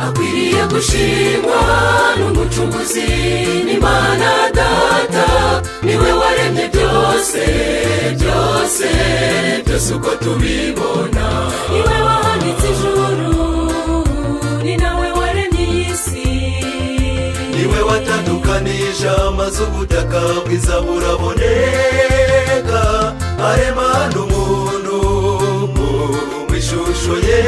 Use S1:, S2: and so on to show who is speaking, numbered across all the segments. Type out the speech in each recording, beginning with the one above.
S1: akwiriye gushimwa n'umucunguzi n'Imana Data, niwe waremye byose byose byose uko tubibona. Niwe wahanitse ijuru, ni nawe waremye isi, niwe watandukanije amazi ubutaka bwiza buraboneka, arema n'umuntu mu ishusho ye.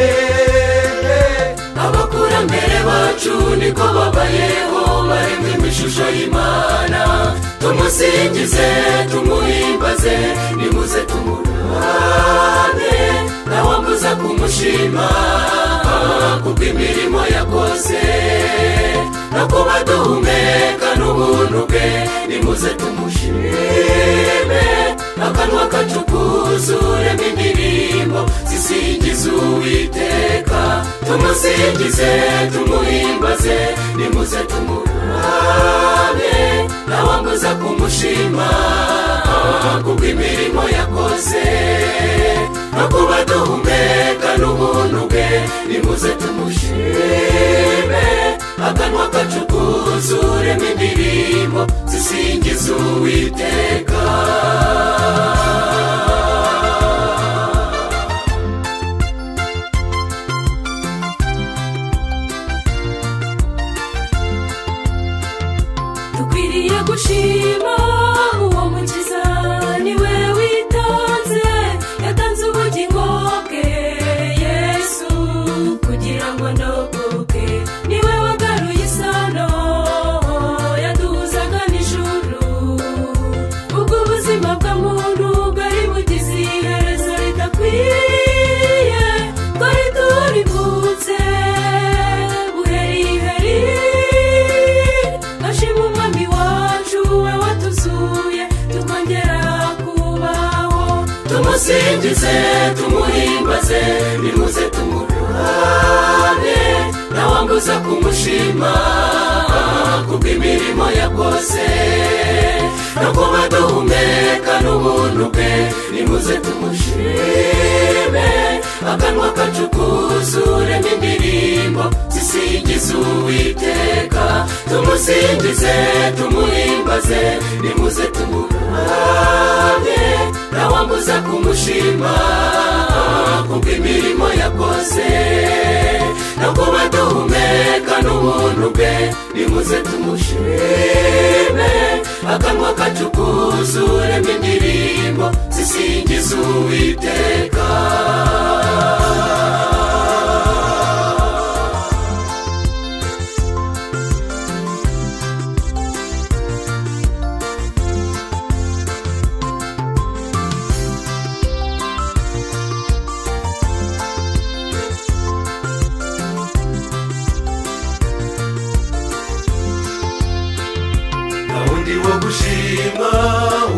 S1: Abakurambere bacu niko babayeho, baremwe mu ishusho y'Imana. Tumusingize tumuhimbaze, nimuze tumurane, ntawambuza kumushima kubw'imirimo yakoze, no kuba duhumeka n'ubuntu bwe. Nimuze tumushime, akanwa kacu kuzuremo indirimbo zisingiza Uwiteka. Tumusingize tumuhimbaze, nimuze tumurane, ntawambuza kumushima kubw'imirimo yakoze, no kuba duhumeka n'ubuntu bwe. Nimuze tumushime, akanwa kacu kuzuremo indirimbo zisingiza Uwiteka. Dukwiriye gushima uwo mukiza, niwe witanze, yatanze ubugingo bwe Yesu kugira ngo ndokoke. Niwe wagaruye isano yaduhuzaga n'ijuru, ubwo ubuzima bwa muntu bwari bugize iherezo ridakwiye, twari turivutse buheriheri. Ashima umwami wacu, we watuzuye tukongera kubaho. Tumusingize tumuhimbaze, nimuze tumurane, ntawambuza kumushima kubw'imirimo yakoze, no kuba duhumeka n'ubuntu bwe. Nimuze tumushime, akanwa kacu kuzuremo indirimbo zisingiza Uwiteka. Tumusingize tumuhimbaze, nimuze tumurane, ntawambuza kumushima kubw'imirimo yakoze, no kuba duhumeka n'ubuntu bwe. Nimuze tumushime, akanwa kacu kuzuremo indirimbo zisingiza Uwiteka. Ntawundi wo gushima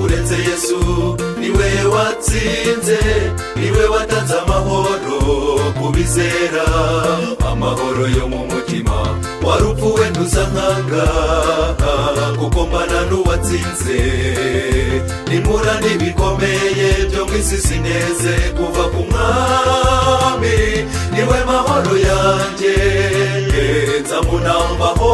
S1: uretse Yesu, niwe watsinze, niwe watanze amahoro kubizera, amahoro yo mu mutima. Warupfuwe ntuzankanga, kuko mbana n'uwatsinze. Nimura n'ibikomeye byo mw'isi sineze, kuva ku mwami niwe mahoro yanjye, nzamunambaho.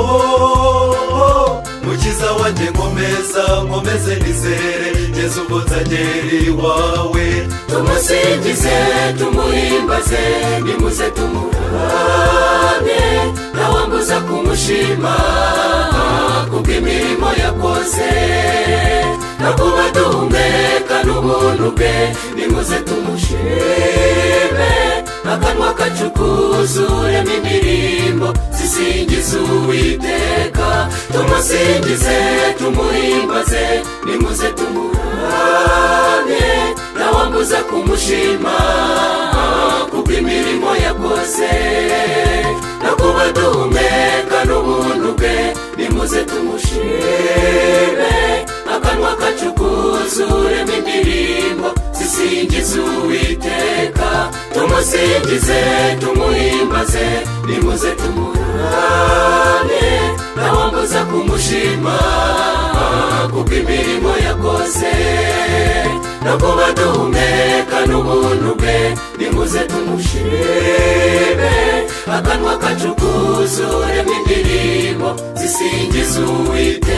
S1: Mukiza wanjye nkomeze nizere, ngeze ubwo nzagera iwawe. Tumusingize tumuhimbaze, nimuze tumurane, ntawambuza kumushima kubw'imirimo yakoze, no kuba duhumeka n'ubuntu bwe. Nimuze tumushime, akanwa kacu kuzuremo indirimbo zisingiza Uwiteka. Tumusingize tumuhimbaze, nimuze tumurane, ntawambuza kumushima kubw'imirimo yakoze, no kuba duhumeka n'ubuntu bwe. Nimuze tumushime, tumusingize tumuhimbaze nimuze tumurane ntawambuza kumushima kubw'imirimo yakoze no kuba duhumeka n'ubuntu bwe nimuze tumushime akanwa kacu kuzuremo indirimbo zisingiza Uwiteka